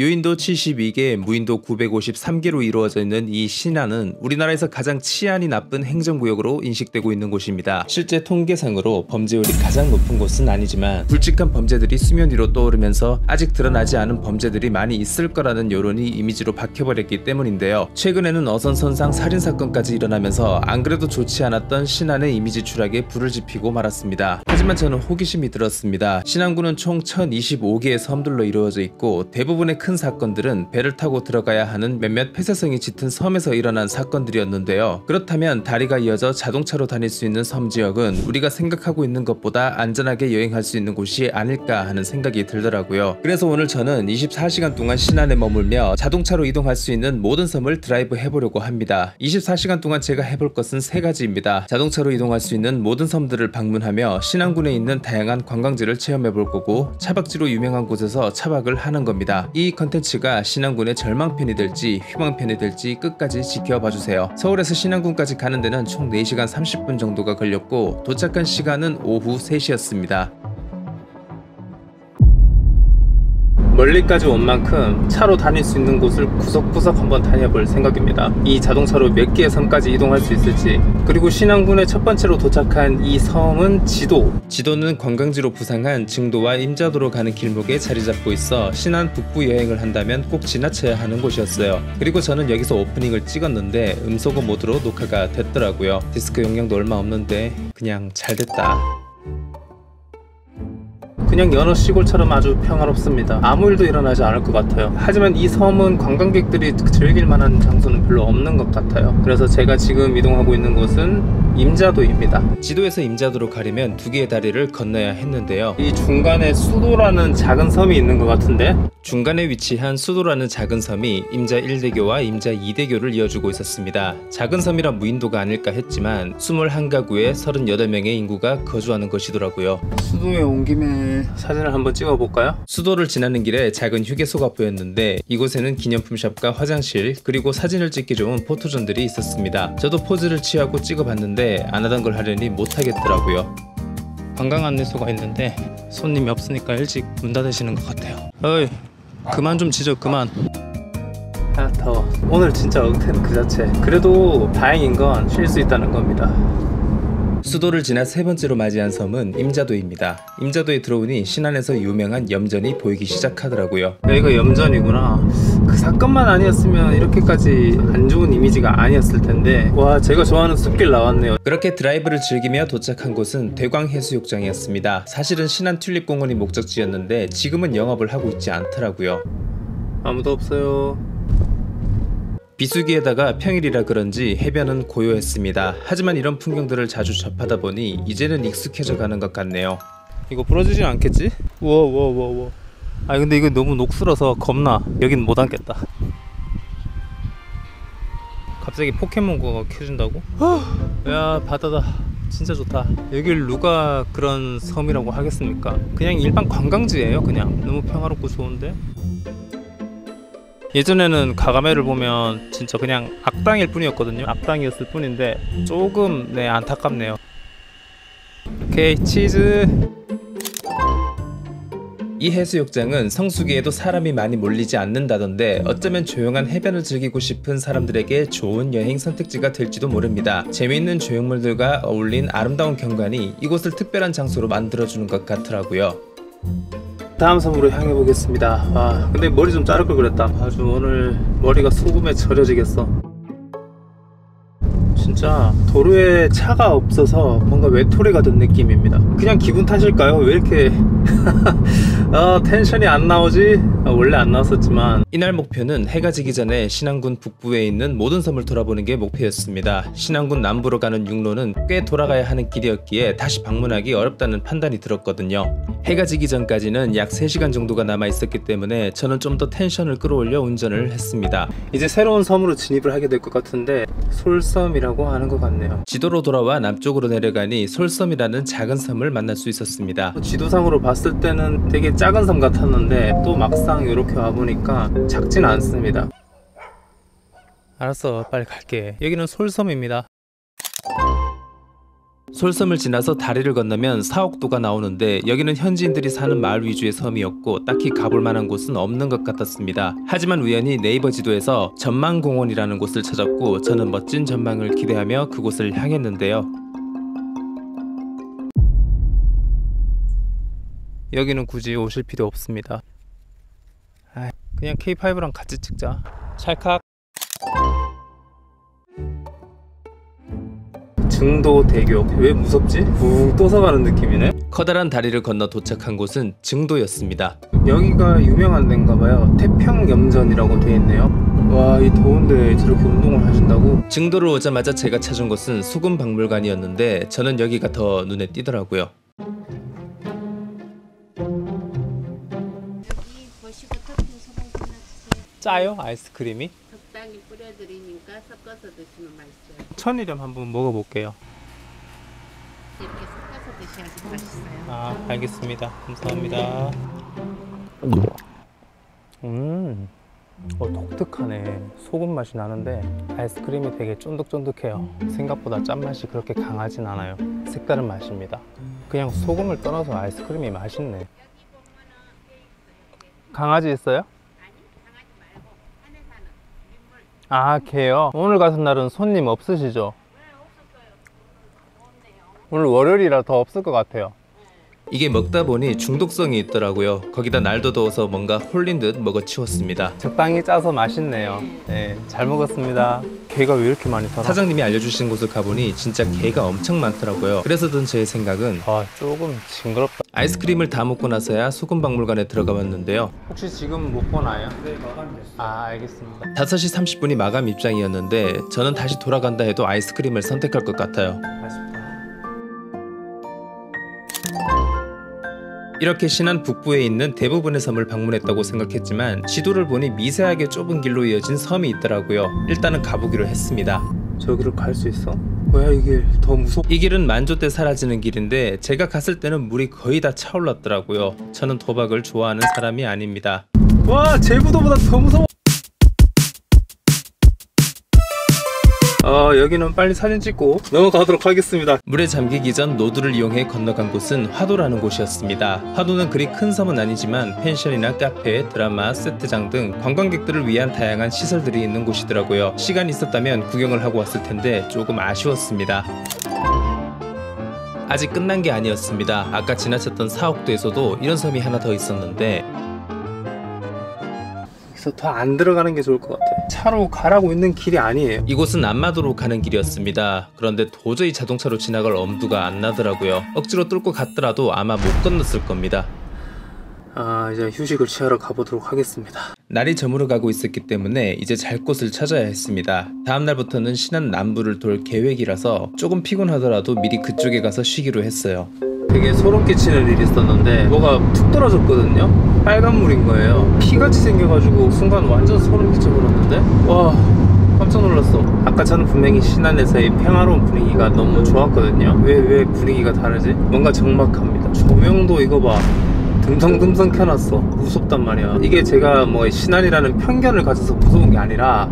유인도 72개, 무인도 953개로 이루어져 있는 이 신안은 우리나라에서 가장 치안이 나쁜 행정구역으로 인식되고 있는 곳입니다. 실제 통계상으로 범죄율이 가장 높은 곳은 아니지만 굵직한 범죄들이 수면 위로 떠오르면서 아직 드러나지 않은 범죄들이 많이 있을 거라는 여론이 이미지로 박혀버렸기 때문인데요. 최근에는 어선선상 살인사건까지 일어나면서 안 그래도 좋지 않았던 신안의 이미지 추락에 불을 지피고 말았습니다. 하지만 저는 호기심이 들었습니다. 신안군은 총 1025개의 섬들로 이루어져 있고 대부분의 큰 사건들은 배를 타고 들어가야 하는 몇몇 폐쇄성이 짙은 섬에서 일어난 사건들이었는데요. 그렇다면 다리가 이어져 자동차로 다닐 수 있는 섬 지역은 우리가 생각하고 있는 것보다 안전하게 여행할 수 있는 곳이 아닐까 하는 생각이 들더라고요. 그래서 오늘 저는 24시간 동안 신안에 머물며 자동차로 이동할 수 있는 모든 섬을 드라이브 해보려고 합니다. 24시간 동안 제가 해볼 것은 3가지입니다. 자동차로 이동할 수 있는 모든 섬들을 방문하며 신안군에 있는 다양한 관광지를 체험해볼 거고, 차박지로 유명한 곳에서 차박을 하는 겁니다. 이 컨텐츠가 신안군의 절망편이 될지 희망편이 될지 끝까지 지켜봐주세요. 서울에서 신안군까지 가는 데는 총 4시간 30분 정도가 걸렸고 도착한 시간은 오후 3시였습니다. 멀리까지 온 만큼 차로 다닐 수 있는 곳을 구석구석 한번 다녀볼 생각입니다. 이 자동차로 몇 개의 섬까지 이동할 수 있을지, 그리고 신안군에 첫 번째로 도착한 이 섬은 지도는 관광지로 부상한 증도와 임자도로 가는 길목에 자리 잡고 있어 신안 북부 여행을 한다면 꼭 지나쳐야 하는 곳이었어요. 그리고 저는 여기서 오프닝을 찍었는데 음소거 모드로 녹화가 됐더라고요. 디스크 용량도 얼마 없는데 그냥 잘됐다. 그냥 여느 시골처럼 아주 평화롭습니다. 아무 일도 일어나지 않을 것 같아요. 하지만 이 섬은 관광객들이 즐길 만한 장소는 별로 없는 것 같아요. 그래서 제가 지금 이동하고 있는 곳은 임자도입니다. 지도에서 임자도로 가려면 2개의 다리를 건너야 했는데요. 이 중간에 수도라는 작은 섬이 있는 것 같은데, 중간에 위치한 수도라는 작은 섬이 임자 1대교와 임자 2대교를 이어주고 있었습니다. 작은 섬이라 무인도가 아닐까 했지만 21가구에 38명의 인구가 거주하는 것이더라고요. 수도에 온 김에 사진을 한번 찍어볼까요? 수도를 지나는 길에 작은 휴게소가 보였는데 이곳에는 기념품샵과 화장실, 그리고 사진을 찍기 좋은 포토존들이 있었습니다. 저도 포즈를 취하고 찍어봤는데 안 하던 걸 하려니 못하겠더라고요. 관광 안내소가 있는데 손님이 없으니까 일찍 문 닫으시는 것 같아요. 어이, 그만 좀 지져, 그만. 아, 더워. 오늘 진짜 억텐 그 자체. 그래도 다행인 건 쉴 수 있다는 겁니다. 수도를 지나 3번째로 맞이한 섬은 임자도입니다. 임자도에 들어오니 신안에서 유명한 염전이 보이기 시작하더라고요. 여기가 염전이구나. 그 사건만 아니었으면 이렇게까지 안 좋은 이미지가 아니었을 텐데. 와, 제가 좋아하는 숲길 나왔네요. 그렇게 드라이브를 즐기며 도착한 곳은 대광해수욕장이었습니다. 사실은 신안 튤립공원이 목적지였는데 지금은 영업을 하고 있지 않더라고요. 아무도 없어요. 비수기에다가 평일이라 그런지 해변은 고요했습니다. 하지만 이런 풍경들을 자주 접하다 보니 이제는 익숙해져 가는 것 같네요. 이거 부러지진 않겠지? 우와. 아, 근데 이거 너무 녹슬어서 겁나. 여긴 못 앉겠다. 갑자기 포켓몬고가 켜진다고? 야, 바다다. 진짜 좋다. 여길 누가 그런 섬이라고 하겠습니까? 그냥 일반 관광지예요. 그냥 너무 평화롭고 좋은데. 예전에는 가가메를 보면 진짜 그냥 악당일 뿐이었거든요. 악당이었을 뿐인데 조금 안타깝네요. 오케이, 치즈. 이 해수욕장은 성수기에도 사람이 많이 몰리지 않는다던데 어쩌면 조용한 해변을 즐기고 싶은 사람들에게 좋은 여행 선택지가 될지도 모릅니다. 재미있는 조형물들과 어울린 아름다운 경관이 이곳을 특별한 장소로 만들어주는 것 같더라고요. 다음 섬으로 향해 보겠습니다. 와, 근데 머리 좀 자를 걸 그랬다. 아주 오늘 머리가 소금에 절여지겠어. 진짜 도로에 차가 없어서 뭔가 외톨이가 된 느낌입니다. 그냥 기분 탓일까요? 왜 이렇게 텐션이 안 나오지? 원래 안 나왔었지만. 이날 목표는 해가 지기 전에 신안군 북부에 있는 모든 섬을 돌아보는 게 목표였습니다. 신안군 남부로 가는 육로는 꽤 돌아가야 하는 길이었기에 다시 방문하기 어렵다는 판단이 들었거든요. 해가 지기 전까지는 약 3시간 정도가 남아 있었기 때문에 저는 좀 더 텐션을 끌어올려 운전을 했습니다. 이제 새로운 섬으로 진입을 하게 될 것 같은데 솔섬이라고 하는 것 같네요. 지도로 돌아와 남쪽으로 내려가니 솔섬이라는 작은 섬을 만날 수 있었습니다. 지도상으로 봤을 때는 되게 작은 섬 같았는데 또 막상 이렇게 와보니까 작진 않습니다. 알았어, 빨리 갈게. 여기는 솔섬입니다. 솔섬을 지나서 다리를 건너면 사옥도가 나오는데 여기는 현지인들이 사는 마을 위주의 섬이었고 딱히 가볼 만한 곳은 없는 것 같았습니다. 하지만 우연히 네이버 지도에서 전망공원이라는 곳을 찾았고 저는 멋진 전망을 기대하며 그곳을 향했는데요. 여기는 굳이 오실 필요 없습니다. 그냥 K5랑 같이 찍자. 찰칵. 증도대교. 왜 무섭지? 붕 떠서가는 느낌이네. 커다란 다리를 건너 도착한 곳은 증도였습니다. 여기가 유명한 데인가봐요. 태평염전이라고 되어있네요. 와, 이 더운데 저렇게 운동을 하신다고? 증도를 오자마자 제가 찾은 곳은 소금박물관이었는데 저는 여기가 더 눈에 띄더라고요. 여기 보시고 토핑 소금 하나 주세요. 짜요? 아이스크림이? 적당히 뿌려드리니까 섞어서 드시면 맛있어요. 천일염 한번 먹어볼게요. 이렇게 섞어서 드셔야지 맛있어요. 아, 알겠습니다. 감사합니다. 독특하네. 소금 맛이 나는데 아이스크림이 되게 쫀득쫀득해요. 생각보다 짠맛이 그렇게 강하진 않아요. 색다른 맛입니다. 그냥 소금을 떠나서 아이스크림이 맛있네. 강아지 있어요? 아, 걔요? 오늘 같은 날은 손님 없으시죠? 오늘 월요일이라 더 없을 것 같아요. 이게 먹다 보니 중독성이 있더라고요. 거기다 날도 더워서 뭔가 홀린 듯 먹어치웠습니다. 적당히 짜서 맛있네요. 네, 잘 먹었습니다. 게가 왜 이렇게 많이 살아? 사장님이 알려주신 곳을 가보니 진짜 게가 엄청 많더라고요. 그래서 든 제 생각은 조금 징그럽다. 아이스크림을 다 먹고 나서야 소금박물관에 들어가 봤는데요. 혹시 지금 못 보나요? 네, 마감됐어요. 아, 알겠습니다. 5시 30분이 마감 입장이었는데 저는 다시 돌아간다 해도 아이스크림을 선택할 것 같아요. 맛있다. 이렇게 신안 북부에 있는 대부분의 섬을 방문했다고 생각했지만 지도를 보니 미세하게 좁은 길로 이어진 섬이 있더라고요. 일단은 가보기로 했습니다. 저기로 갈 수 있어? 뭐야, 이 길 더 무섭... 이 길은 만조 때 사라지는 길인데 제가 갔을 때는 물이 거의 다 차올랐더라고요. 저는 도박을 좋아하는 사람이 아닙니다. 와, 제부도보다 더 무서워. 여기는 빨리 사진 찍고 넘어가도록 하겠습니다. 물에 잠기기 전 노드를 이용해 건너간 곳은 화도라는 곳이었습니다. 화도는 그리 큰 섬은 아니지만 펜션이나 카페, 드라마, 세트장 등 관광객들을 위한 다양한 시설들이 있는 곳이더라고요. 시간이 있었다면 구경을 하고 왔을 텐데 조금 아쉬웠습니다. 아직 끝난 게 아니었습니다. 아까 지나쳤던 사옥도에서도 이런 섬이 하나 더 있었는데 그래서 더 안 들어가는 게 좋을 것 같아요. 차로 가라고 있는 길이 아니에요. 이곳은 안마도로 가는 길이었습니다. 그런데 도저히 자동차로 지나갈 엄두가 안 나더라고요. 억지로 뚫고 갔더라도 아마 못 건넜을 겁니다. 이제 휴식을 취하러 가보도록 하겠습니다. 날이 저물어 가고 있었기 때문에 이제 잘 곳을 찾아야 했습니다. 다음 날부터는 신안 남부를 돌 계획이라서 조금 피곤하더라도 미리 그쪽에 가서 쉬기로 했어요. 되게 소름 끼치는 일이 있었는데 뭐가 툭 떨어졌거든요. 빨간 물인 거예요. 피같이 생겨가지고 순간 완전 소름 끼쳐버렸는데 와, 깜짝 놀랐어. 아까 저는 분명히 신안에서의 평화로운 분위기가 너무 좋았거든요. 왜 분위기가 다르지? 뭔가 적막합니다. 조명도 이거 봐, 듬성듬성 켜놨어. 무섭단 말이야. 이게 제가 뭐 신안이라는 편견을 가져서 무서운 게 아니라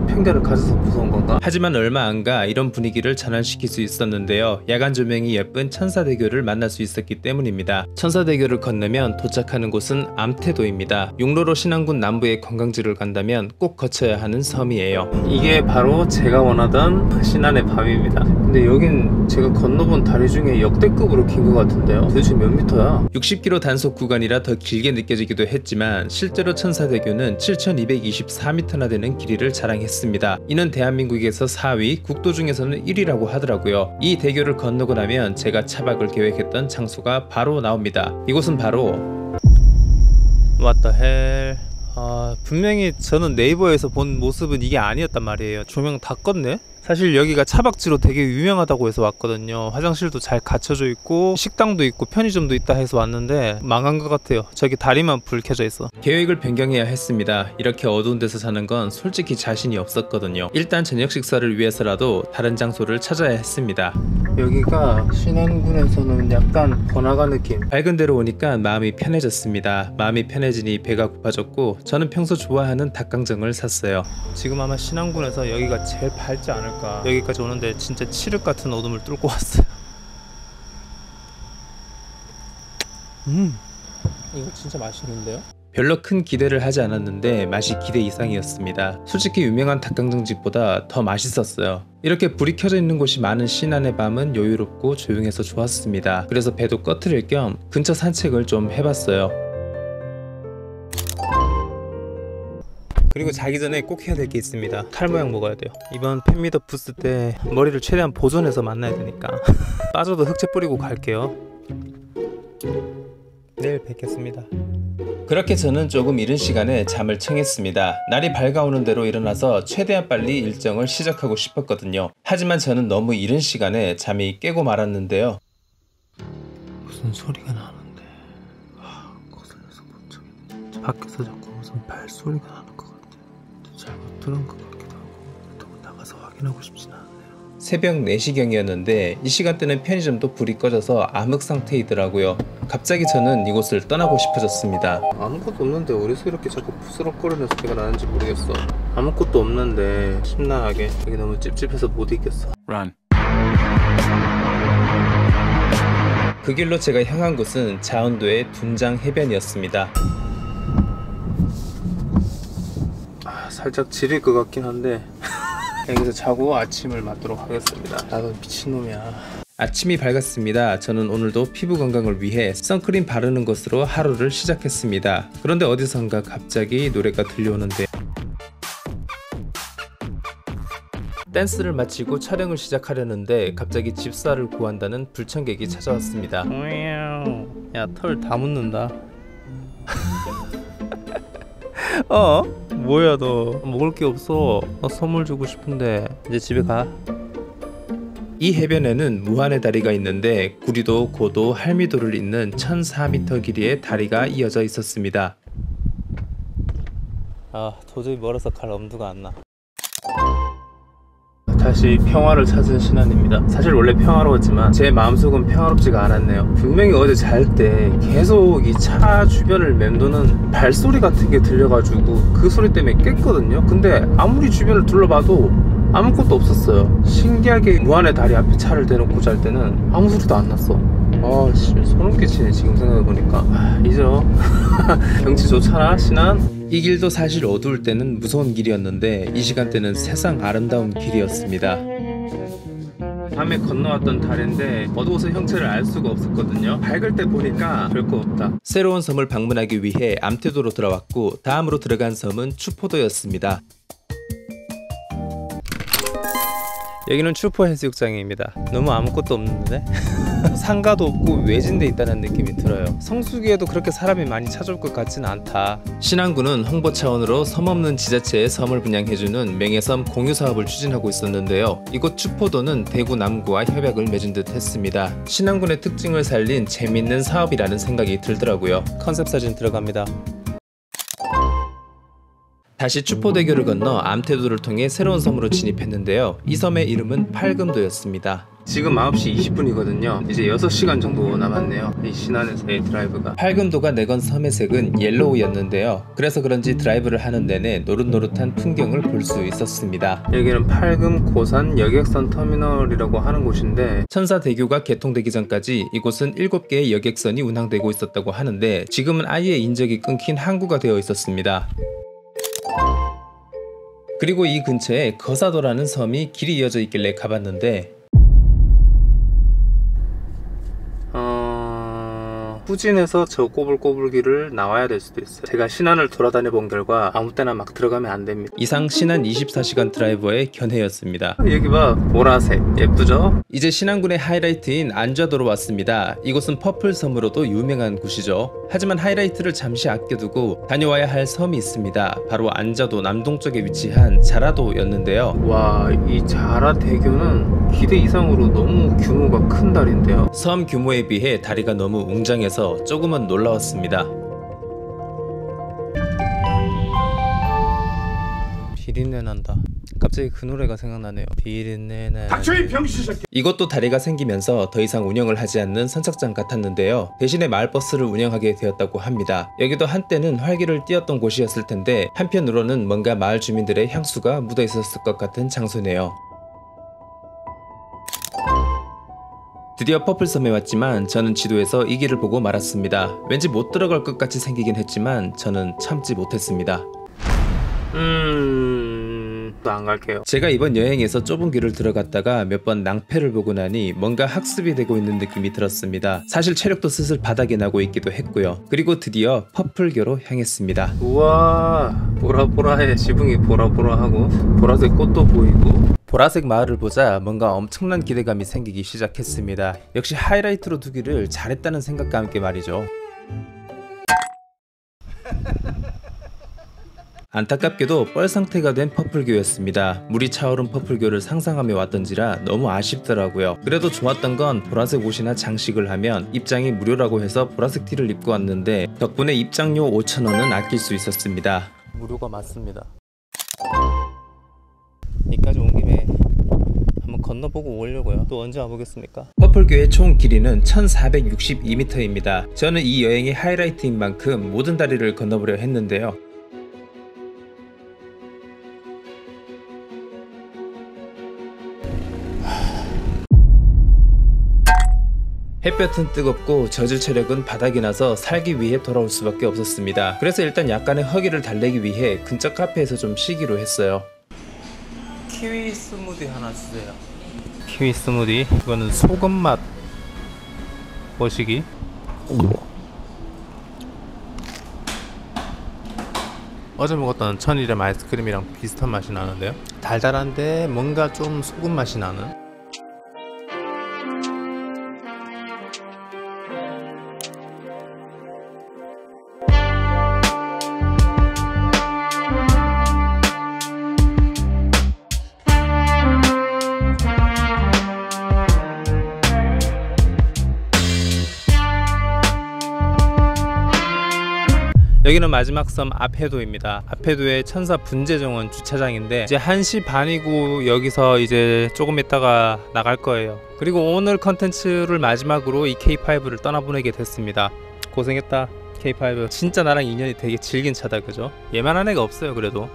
편견을 가져서 무서운 건가? 하지만 얼마 안가 이런 분위기를 전환시킬 수 있었는데요. 야간 조명이 예쁜 천사대교를 만날 수 있었기 때문입니다. 천사대교를 건너면 도착하는 곳은 암태도입니다. 육로로 신안군 남부의 관광지를 간다면 꼭 거쳐야 하는 섬이에요. 이게 바로 제가 원하던 신안의 밤입니다. 근데 여긴 제가 건너본 다리 중에 역대급으로 긴 것 같은데요. 도대체 몇 미터야? 60km 단속 구간이라 더 길게 느껴지기도 했지만 실제로 천사대교는 7224m나 되는 길이를 자랑했습니다. 이는 대한민국에서 4위, 국도 중에서는 1위라고 하더라고요. 이 대교를 건너고 나면 제가 차박을 계획했던 장소가 바로 나옵니다. 이곳은 바로 What the hell? 분명히 저는 네이버에서 본 모습은 이게 아니었단 말이에요. 조명 다 껐네? 사실 여기가 차박지로 되게 유명하다고 해서 왔거든요. 화장실도 잘 갖춰져 있고 식당도 있고 편의점도 있다 해서 왔는데 망한 것 같아요. 저기 다리만 불 켜져 있어. 계획을 변경해야 했습니다. 이렇게 어두운 데서 사는 건 솔직히 자신이 없었거든요. 일단 저녁 식사를 위해서라도 다른 장소를 찾아야 했습니다. 여기가 신안군에서는 약간 번화가 느낌. 밝은 데로 오니까 마음이 편해졌습니다. 마음이 편해지니 배가 고파졌고 저는 평소 좋아하는 닭강정을 샀어요. 지금 아마 신안군에서 여기가 제일 밝지 않을까. 여기까지 오는데 진짜 칠흑 같은 어둠을 뚫고 왔어요. 이거 진짜 맛있는데요? 별로 큰 기대를 하지 않았는데 맛이 기대 이상이었습니다. 솔직히 유명한 닭강정집보다 더 맛있었어요. 이렇게 불이 켜져 있는 곳이 많은 신안의 밤은 여유롭고 조용해서 좋았습니다. 그래서 배도 꺼트릴 겸 근처 산책을 좀 해봤어요. 그리고 자기 전에 꼭 해야 될 게 있습니다. 탈모약 먹어야 돼요. 이번 팬미더 부스 때 머리를 최대한 보존해서 만나야 되니까 빠져도 흑채 뿌리고 갈게요. 내일 뵙겠습니다. 그렇게 저는 조금 이른 시간에 잠을 청했습니다. 날이 밝아오는 대로 일어나서 최대한 빨리 일정을 시작하고 싶었거든요. 하지만 저는 너무 이른 시간에 잠이 깨고 말았는데요. 무슨 소리가 나는데 거슬려서 못 참겠네. 밖에서 자꾸 무슨 발소리가 나는 것 같아. 잘못 들은 것 같기도 하고 또 나가서 확인하고 싶진 않네요. 새벽 4시경이었는데 이 시간대는 편의점도 불이 꺼져서 암흑 상태이더라고요. 갑자기 저는 이곳을 떠나고 싶어졌습니다. 아무것도 없는데 어디서 이렇게 자꾸 부스럭거리는 소리가 나는지 모르겠어. 아무것도 없는데 심란하게 여기 너무 찝찝해서 못 있겠어. Run. 그 길로 제가 향한 곳은 자원도의 둔장 해변이었습니다. 살짝 지릴 것 같긴 한데 여기서 자고 아침을 맞도록 하겠습니다. 나도 미친놈이야. 아침이 밝았습니다. 저는 오늘도 피부 건강을 위해 선크림 바르는 것으로 하루를 시작했습니다. 그런데 어디선가 갑자기 노래가 들려오는데 댄스를 마치고 촬영을 시작하려는데 갑자기 집사를 구한다는 불청객이 찾아왔습니다. 야, 털 다 묻는다. 뭐야 너 먹을 게 없어. 너 선물 주고 싶은데 이제 집에 가. 이 해변에는 무한의 다리가 있는데 구리도 고도 할미도를 잇는 1004m 길이의 다리가 이어져 있었습니다. 도저히 멀어서 갈 엄두가 안 나. 다시 평화를 찾은 신안입니다. 사실 원래 평화로웠지만 제 마음속은 평화롭지가 않았네요. 분명히 어제 잘 때 계속 이 차 주변을 맴도는 발소리 같은 게 들려가지고 그 소리 때문에 깼거든요. 근데 아무리 주변을 둘러봐도 아무것도 없었어요. 신기하게 무한의 다리 앞에 차를 대놓고 잘 때는 아무 소리도 안 났어. 소름 끼치네 지금 생각해보니까. 잊어. 경치 좋잖아 신안. 이 길도 사실 어두울 때는 무서운 길이었는데 이 시간대는 세상 아름다운 길이었습니다. 밤에 건너왔던 다리인데 어두워서 형체를 알 수가 없었거든요. 밝을 때 보니까 별거 없다. 새로운 섬을 방문하기 위해 암태도로 들어왔고 다음으로 들어간 섬은 추포도였습니다. 여기는 추포 해수욕장입니다. 너무 아무것도 없는데? 상가도 없고 외진데 있다는 느낌이 들어요. 성수기에도 그렇게 사람이 많이 찾아올 것 같지는 않다. 신안군은 홍보 차원으로 섬 없는 지자체에 섬을 분양해주는 명예섬 공유 사업을 추진하고 있었는데요. 이곳 추포도는 대구 남구와 협약을 맺은 듯 했습니다. 신안군의 특징을 살린 재밌는 사업이라는 생각이 들더라고요. 컨셉 사진 들어갑니다. 다시 추포대교를 건너 암태도를 통해 새로운 섬으로 진입했는데요. 이 섬의 이름은 팔금도였습니다. 지금 9시 20분이거든요. 이제 6시간 정도 남았네요. 이 신안에서의 드라이브가. 팔금도가 내건 섬의 색은 옐로우였는데요. 그래서 그런지 드라이브를 하는 내내 노릇노릇한 풍경을 볼 수 있었습니다. 여기는 팔금 고산 여객선 터미널이라고 하는 곳인데 천사대교가 개통되기 전까지 이곳은 7개의 여객선이 운항되고 있었다고 하는데 지금은 아예 인적이 끊긴 항구가 되어 있었습니다. 그리고 이 근처에 거사도라는 섬이 길이 이어져 있길래 가봤는데 후진해서 저 꼬불꼬불길을 나와야 될 수도 있어요. 제가 신안을 돌아다녀 본 결과 아무 때나 막 들어가면 안 됩니다. 이상 신안 24시간 드라이버의 견해였습니다. 여기 봐, 보라색 예쁘죠? 이제 신안군의 하이라이트인 안좌도로 왔습니다. 이곳은 퍼플섬으로도 유명한 곳이죠. 하지만 하이라이트를 잠시 아껴두고 다녀와야 할 섬이 있습니다. 바로 안좌도 남동쪽에 위치한 자라도였는데요. 와, 이 자라대교는 기대 이상으로 너무 규모가 큰 다리인데요. 섬 규모에 비해 다리가 너무 웅장해서 조금은 놀라웠습니다. 비린내 난다. 갑자기 그 노래가 생각나네요. 비린내나. 닥쳐이 병신새끼. 이것도 다리가 생기면서 더 이상 운영을 하지 않는 선착장 같았는데요. 대신에 마을버스를 운영하게 되었다고 합니다. 여기도 한때는 활기를 띠었던 곳이었을 텐데 한편으로는 뭔가 마을 주민들의 향수가 묻어 있었을 것 같은 장소네요. 드디어 퍼플섬에 왔지만 저는 지도에서 이 길을 보고 말았습니다. 왠지 못 들어갈 것 같이 생기긴 했지만 저는 참지 못했습니다. 또 안 갈게요. 제가 이번 여행에서 좁은 길을 들어갔다가 몇 번 낭패를 보고 나니 뭔가 학습이 되고 있는 느낌이 들었습니다. 사실 체력도 슬슬 바닥이 나고 있기도 했고요. 그리고 드디어 퍼플교로 향했습니다. 우와, 보라보라해. 지붕이 보라보라하고 보라색 꽃도 보이고. 보라색 마을을 보자 뭔가 엄청난 기대감이 생기기 시작했습니다. 역시 하이라이트로 두기를 잘했다는 생각과 함께 말이죠. 안타깝게도 뻘 상태가 된 퍼플교였습니다. 물이 차오른 퍼플교를 상상하며 왔던지라 너무 아쉽더라고요. 그래도 좋았던 건 보라색 옷이나 장식을 하면 입장이 무료라고 해서 보라색 티를 입고 왔는데 덕분에 입장료 5,000원은 아낄 수 있었습니다. 무료가 맞습니다. 여기까지 온 김에 한번 건너보고 오려고요. 또 언제 와보겠습니까? 퍼플교의 총 길이는 1462m입니다. 저는 이 여행의 하이라이트인 만큼 모든 다리를 건너보려 했는데요. 햇볕은 뜨겁고 젖을 체력은 바닥이 나서 살기 위해 돌아올 수밖에 없었습니다. 그래서 일단 약간의 허기를 달래기 위해 근처 카페에서 좀 쉬기로 했어요. 키위 스무디 하나 주세요. 키위 스무디. 이거는 소금 맛 머시기. 어제 먹었던 천일염 아이스크림이랑 비슷한 맛이 나는데요. 달달한데 뭔가 좀 소금 맛이 나는. 여기는 마지막 섬 아페도입니다. 아페도의 천사 분재정원 주차장인데 이제 1시 반이고 여기서 이제 조금 있다가 나갈 거예요. 그리고 오늘 컨텐츠를 마지막으로 이 K5를 떠나보내게 됐습니다. 고생했다 K5. 진짜 나랑 인연이 되게 질긴 차다, 그죠? 얘만한 애가 없어요. 그래도